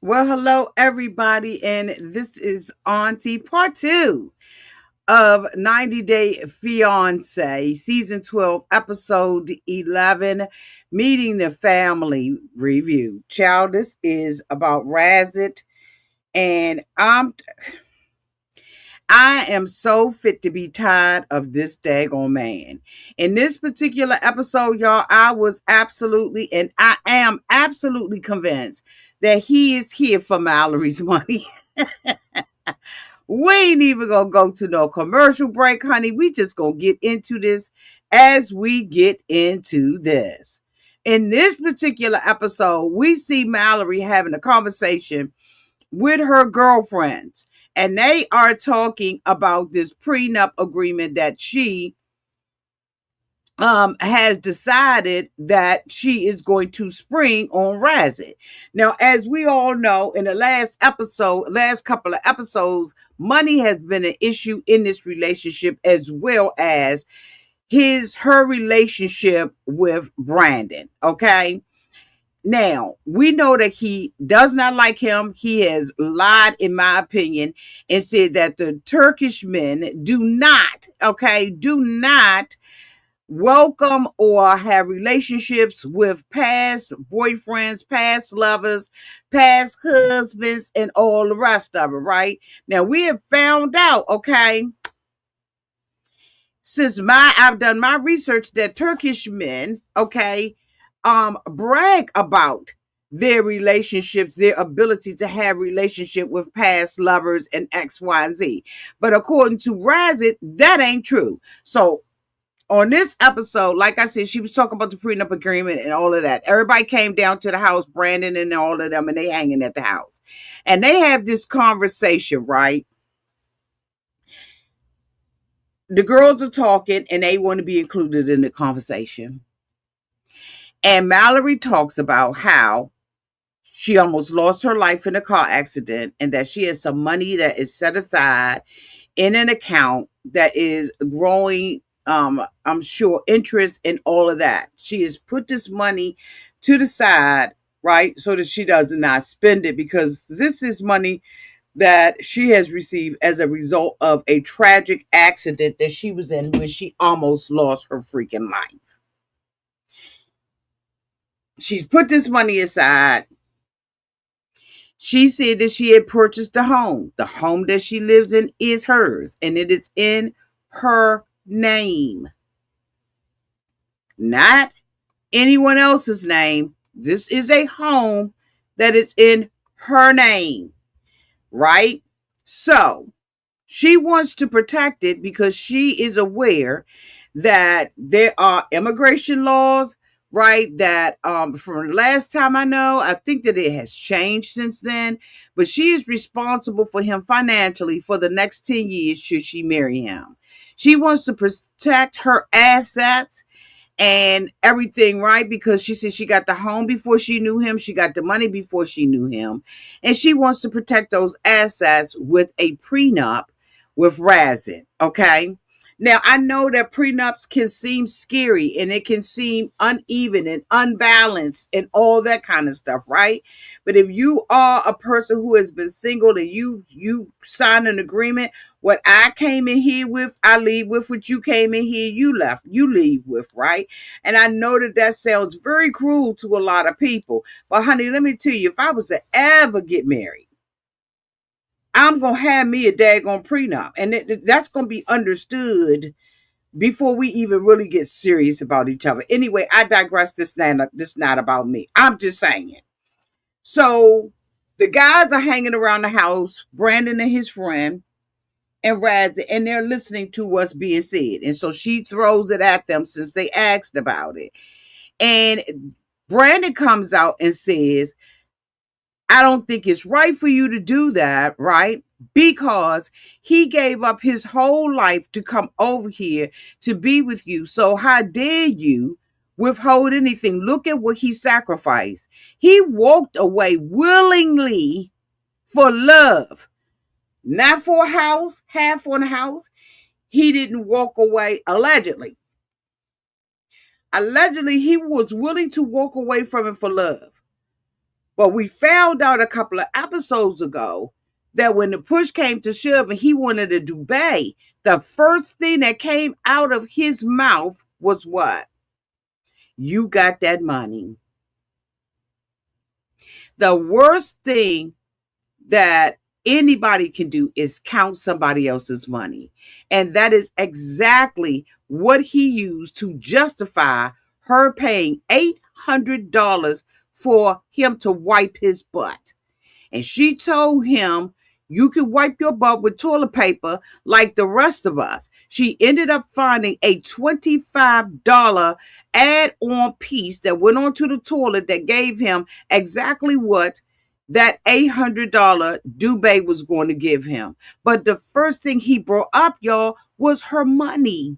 Well, hello everybody, and this is Auntie Part 2 of 90 Day Fiance, Season 12, Episode 11, Meeting the Family Review. Child, this is about Razit, and I am so fit to be tired of this daggone man. In this particular episode, y'all, I was absolutely and I am absolutely convinced that he is here for Mallory's money. We ain't even gonna go to no commercial break, honey. We just gonna get into this as we get into this. In this particular episode, we see Mallory having a conversation with her girlfriends, and they are talking about this prenup agreement that she has decided that she is going to spring on Razid. Now, as we all know, in the last couple of episodes, money has been an issue in this relationship, as well as her relationship with Brandon. Okay. Now, we know that he does not like him. He has lied, in my opinion, and said that the Turkish men do not welcome or have relationships with past boyfriends, past lovers, past husbands, and all the rest of it, right? Now, we have found out, okay, since I've done my research that Turkish men, okay, brag about their relationships, their ability to have relationship with past lovers and X, Y, and Z. But according to Razit, that ain't true. So on this episode, like I said, she was talking about the prenup agreement and all of that. Everybody came down to the house, Brandon and all of them, and they hanging at the house. And they have this conversation, right? The girls are talking and they want to be included in the conversation. And Mallory talks about how she almost lost her life in a car accident and that she has some money that is set aside in an account that is growing, I'm sure, interest in all of that. She has put this money to the side, right, so that she does not spend it, because this is money that she has received as a result of a tragic accident that she was in when she almost lost her freaking life. She's put this money aside. She said that she had purchased a home. The home that she lives in is hers, and it is in her name, not anyone else's name. This is a home that is in her name, right? So she wants to protect it because she is aware that there are immigration laws, right? That from the last time I know, I think that it has changed since then, but she is responsible for him financially for the next 10 years should she marry him. She wants to protect her assets and everything, right? Because she said she got the home before she knew him, she got the money before she knew him, and she wants to protect those assets with a prenup with Razid. Okay. Now, I know that prenups can seem scary and it can seem uneven and unbalanced and all that kind of stuff, right? But if you are a person who has been single and you sign an agreement, what I came in here with, I leave with. What you came in here, you leave with, right? And I know that that sounds very cruel to a lot of people. But honey, let me tell you, if I was to ever get married, I'm going to have me a daggone prenup. And that's going to be understood before we even really get serious about each other. Anyway, I digress. This not about me. I'm just saying it. So the guys are hanging around the house, Brandon and his friend, and Razzie, and they're listening to what's being said. And so she throws it at them since they asked about it. And Brandon comes out and says, I don't think it's right for you to do that, right? Because he gave up his whole life to come over here to be with you. So how dare you withhold anything? Look at what he sacrificed. He walked away willingly for love, not for a house, half on a house. He didn't walk away allegedly. Allegedly, he was willing to walk away from it for love. But we found out a couple of episodes ago that when the push came to shove and he wanted a Dubai, the first thing that came out of his mouth was what? You got that money. The worst thing that anybody can do is count somebody else's money. And that is exactly what he used to justify her paying $800 for him to wipe his butt. And she told him, you can wipe your butt with toilet paper like the rest of us. She ended up finding a $25 add on piece that went onto the toilet that gave him exactly what that $800 Dubé was going to give him. But the first thing he brought up, y'all, was her money.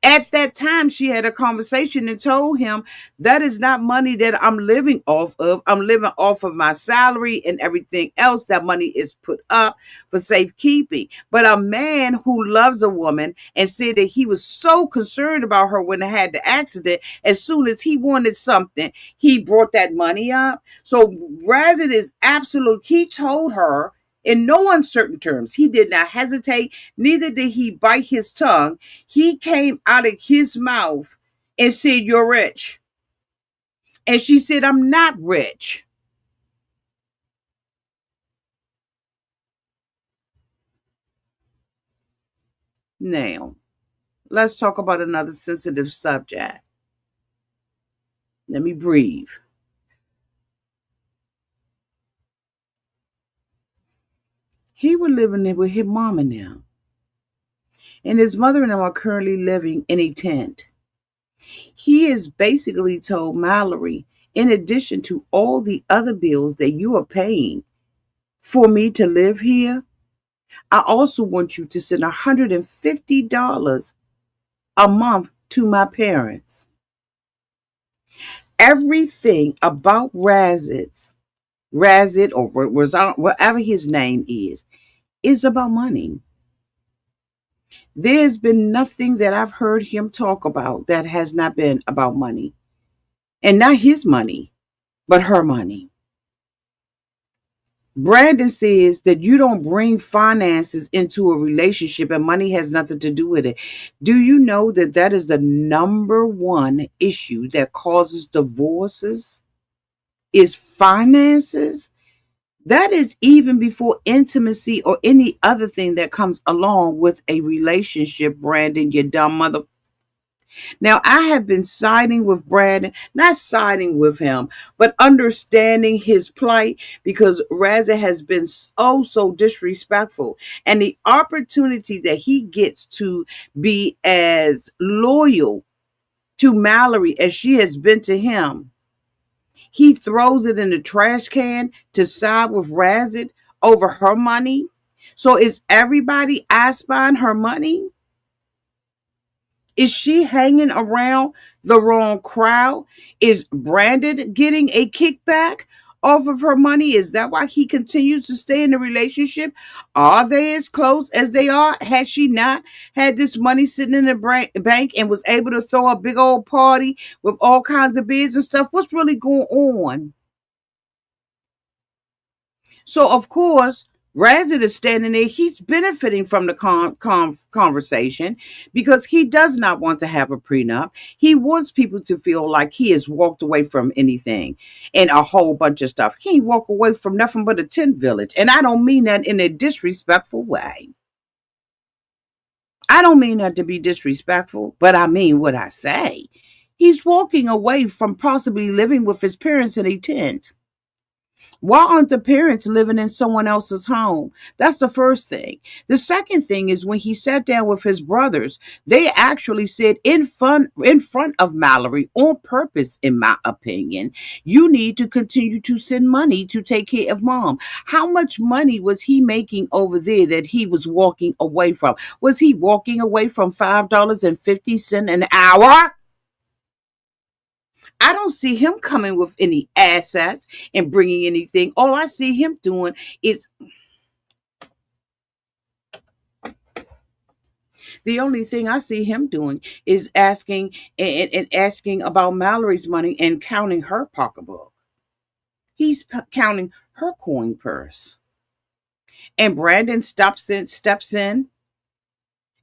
At that time, she had a conversation and told him, that is not money that I'm living off of. I'm living off of my salary and everything else. That money is put up for safekeeping. But a man who loves a woman and said that he was so concerned about her when they had the accident, as soon as he wanted something, he brought that money up. So Razid is absolute. He told her in no uncertain terms, he did not hesitate, neither did he bite his tongue. He came out of his mouth and said, you're rich. And she said, I'm not rich. Now, let's talk about another sensitive subject. Let me breathe. He was living there with his mama now. And his mother and them are currently living in a tent. He has basically told Mallory, in addition to all the other bills that you are paying for me to live here, I also want you to send $150 a month to my parents. Everything about Razid or whatever his name is about money. There's been nothing that I've heard him talk about that has not been about money. And not his money, but her money. Brandon says that you don't bring finances into a relationship and money has nothing to do with it. Do you know that that is the number one issue that causes divorces? Is finances? That is even before intimacy or any other thing that comes along with a relationship, Brandon, you dumb mother. Now, I have been siding with Brandon, not siding with him, but understanding his plight because Razzie has been so disrespectful. And the opportunity that he gets to be as loyal to Mallory as she has been to him, he throws it in the trash can to side with Razzie over her money. So is everybody aspying her money? Is she hanging around the wrong crowd? Is Brandon getting a kickback off of her money? Is that why he continues to stay in the relationship? Are they as close as they are? Had she not had this money sitting in the bank and was able to throw a big old party with all kinds of beers and stuff? What's really going on? So, of course, Razid is standing there. He's benefiting from the conversation because he does not want to have a prenup. He wants people to feel like he has walked away from anything and a whole bunch of stuff. He ain't walk away from nothing but a tent village. And I don't mean that in a disrespectful way. I don't mean that to be disrespectful, but I mean what I say. He's walking away from possibly living with his parents in a tent. Why aren't the parents living in someone else's home? That's the first thing. The second thing is when he sat down with his brothers, they actually said in front of Mallory on purpose, in my opinion, you need to continue to send money to take care of mom. How much money was he making over there that he was walking away from? Was he walking away from $5.50 an hour? I don't see him coming with any assets and bringing anything. All I see him doing is the only thing I see him doing is asking and asking about Mallory's money and counting her pocketbook. He's counting her coin purse. And Brandon steps in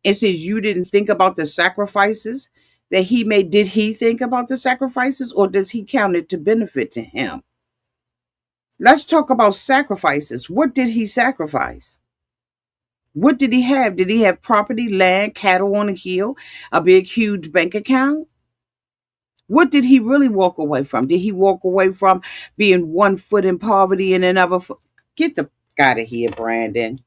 and says, you didn't think about the sacrifices that he made. Did he think about the sacrifices, or does he count it to benefit to him? Let's talk about sacrifices. What did he sacrifice? What did he have? Did he have property, land, cattle on a hill, a big, huge bank account? What did he really walk away from? Did he walk away from being one foot in poverty and another foot? Get the out of here, Brandon.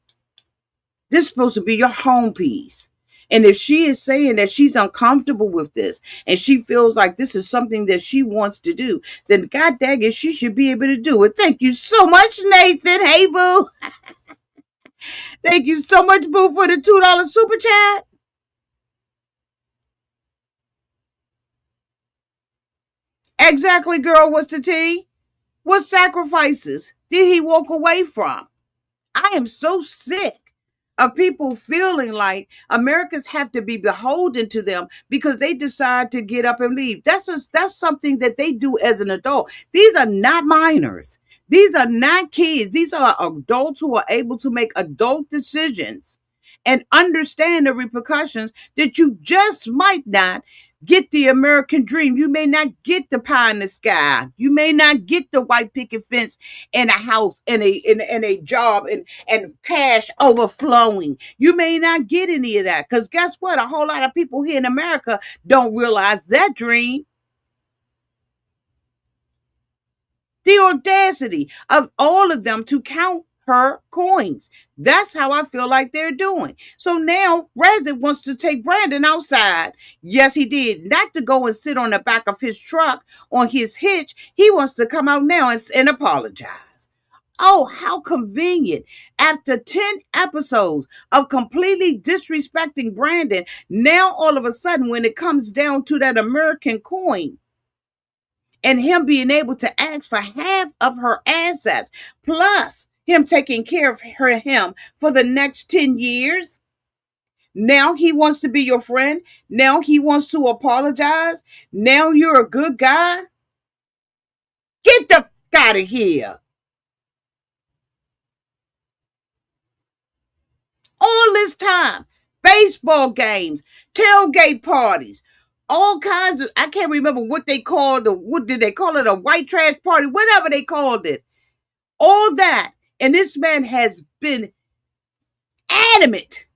This is supposed to be your home piece. And if she is saying that she's uncomfortable with this and she feels like this is something that she wants to do, then God dang it, she should be able to do it. Thank you so much, Nathan. Hey, boo. Thank you so much, boo, for the $2 super chat. Exactly, girl. What's the tea? What sacrifices did he walk away from? I am so sick of people feeling like Americans have to be beholden to them because they decide to get up and leave. That's something that they do as an adult. These are not minors. These are not kids. These are adults who are able to make adult decisions and understand the repercussions that you just might not get the American dream. You may not get the pie in the sky. You may not get the white picket fence and a house and a job and cash overflowing. You may not get any of that because guess what? A whole lot of people here in America don't realize that dream. The audacity of all of them to count her coins. That's how I feel like they're doing. So now Razid wants to take Brandon outside. Yes, he did. Not to go and sit on the back of his truck on his hitch. He wants to come out now and apologize. Oh, how convenient. After 10 episodes of completely disrespecting Brandon, now all of a sudden, when it comes down to that American coin, and him being able to ask for half of her assets, plus him taking care of him for the next 10 years. Now he wants to be your friend. Now he wants to apologize. Now you're a good guy. Get the out of here. All this time, baseball games, tailgate parties, all kinds of, I can't remember what they called it. What did they call it? A white trash party, whatever they called it. All that. And this man has been adamant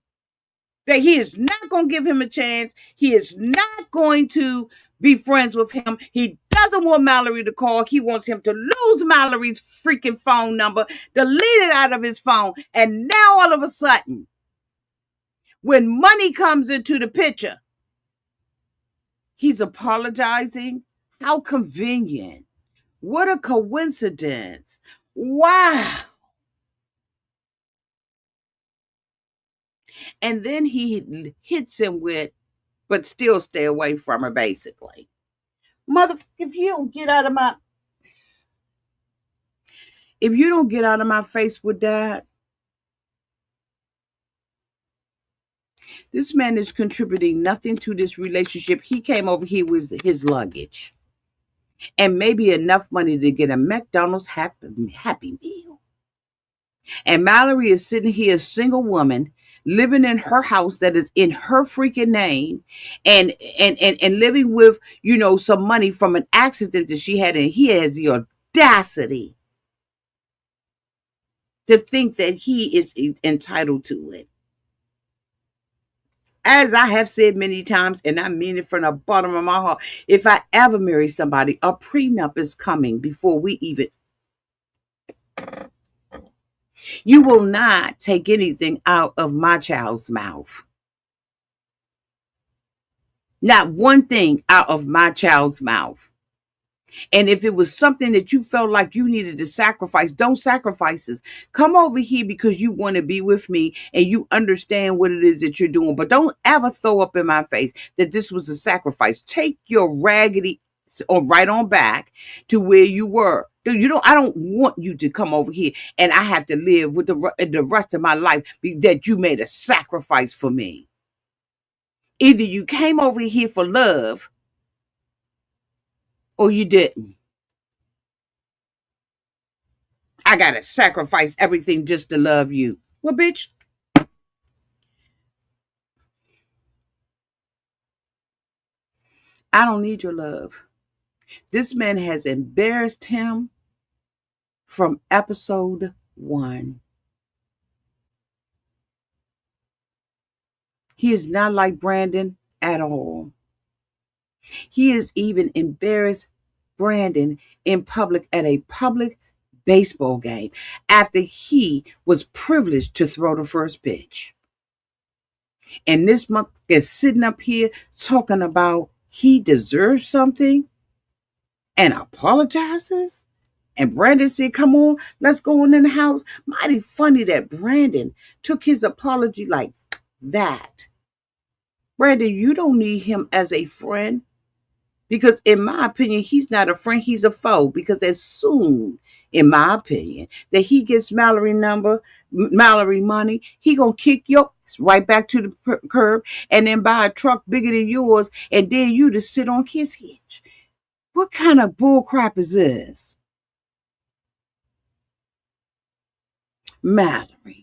that he is not going to give him a chance. He is not going to be friends with him. He doesn't want Mallory to call. He wants him to lose Mallory's freaking phone number, delete it out of his phone. And now all of a sudden, when money comes into the picture, he's apologizing. How convenient. What a coincidence. Wow. And then he hits him with, but still stay away from her, basically. Mother, if you don't get out of my face with that, this man is contributing nothing to this relationship. He came over here with his luggage and maybe enough money to get a McDonald's happy meal. And Mallory is sitting here, a single woman, living in her house that is in her freaking name, and living with, some money from an accident that she had, and he has the audacity to think that he is entitled to it. As I have said many times, and I mean it from the bottom of my heart, if I ever marry somebody, a prenup is coming before we even. You will not take anything out of my child's mouth. Not one thing out of my child's mouth. And if it was something that you felt like you needed to sacrifice, don't sacrifice it. Come over here because you want to be with me and you understand what it is that you're doing. But don't ever throw up in my face that this was a sacrifice. Take your raggedy or right on back to where you were. I don't want you to come over here and I have to live with the rest of my life that you made a sacrifice for me. Either you came over here for love or you didn't. I got to sacrifice everything just to love you. Well, bitch, I don't need your love. This man has embarrassed him from episode 1. He is not like Brandon at all. He has even embarrassed Brandon in public at a public baseball game after he was privileged to throw the first pitch. And this month is sitting up here talking about he deserves something and apologizes. And Brandon said, come on, let's go on in the house. Mighty funny that Brandon took his apology like that. Brandon, you don't need him as a friend. Because in my opinion, he's not a friend, he's a foe. Because as soon, in my opinion, that he gets Mallory money, he gonna kick your right back to the curb and then buy a truck bigger than yours and dare you to sit on his hitch. What kind of bull crap is this? Mallory.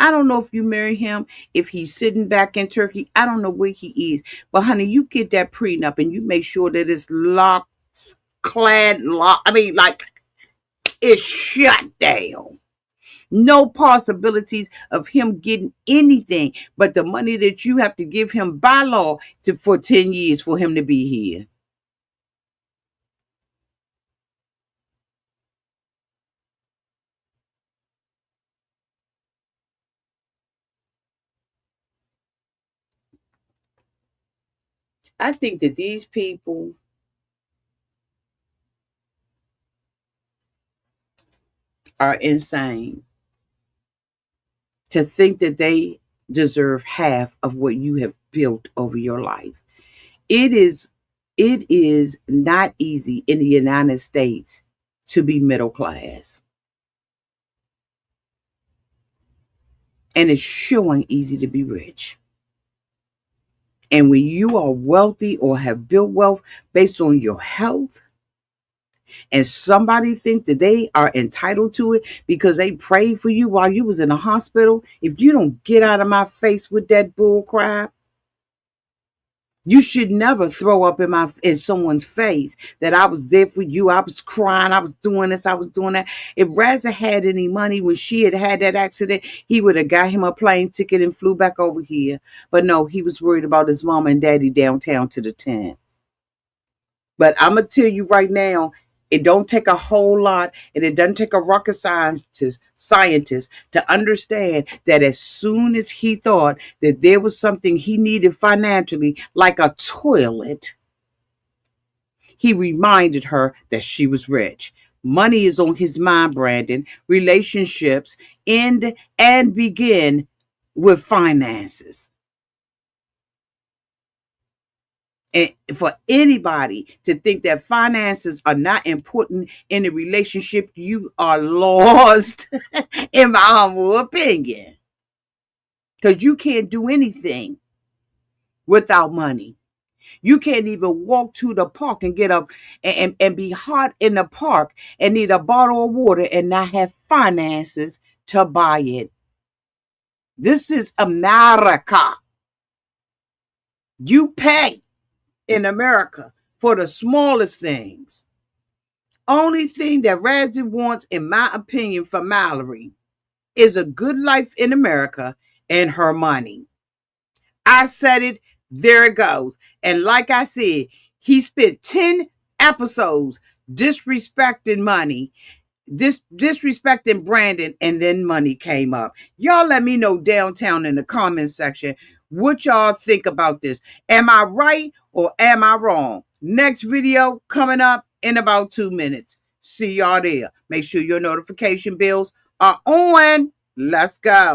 I don't know if you marry him, if he's sitting back in Turkey. I don't know where he is. But honey, you get that prenup and you make sure that it's it's shut down. No possibilities of him getting anything but the money that you have to give him by law for 10 years for him to be here. I think that these people are insane to think that they deserve half of what you have built over your life. It is it is not easy in the United States to be middle class. And it's showing easy to be rich. And when you are wealthy or have built wealth based on your health, and somebody thinks that they are entitled to it because they prayed for you while you was in a hospital, if you don't get out of my face with that bull crap, you should never throw up in someone's face that I was there for you. I was crying. I was doing this. I was doing that. If Razid had any money when she had that accident, he would have got him a plane ticket and flew back over here. But no, he was worried about his mama and daddy downtown to the tent. But I'm going to tell you right now, it don't take a whole lot, and it doesn't take a rocket scientist to understand that as soon as he thought that there was something he needed financially, like a toilet, he reminded her that she was rich. Money is on his mind, Brandon. Relationships end and begin with finances. And for anybody to think that finances are not important in a relationship, you are lost, in my humble opinion. Because you can't do anything without money. You can't even walk to the park and get up and be hot in the park and need a bottle of water and not have finances to buy it. This is America. You pay in America for the smallest things. Only thing that Razid wants, in my opinion, for Mallory is a good life in America and her money. I said it, there it goes. And like I said, he spent 10 episodes disrespecting money, disrespecting Brandon, and then money came up. Y'all let me know downtown in the comments section what y'all think about this. Am I right or am I wrong? Next video coming up in about 2 minutes. See y'all there. Make sure your notification bells are on. Let's go.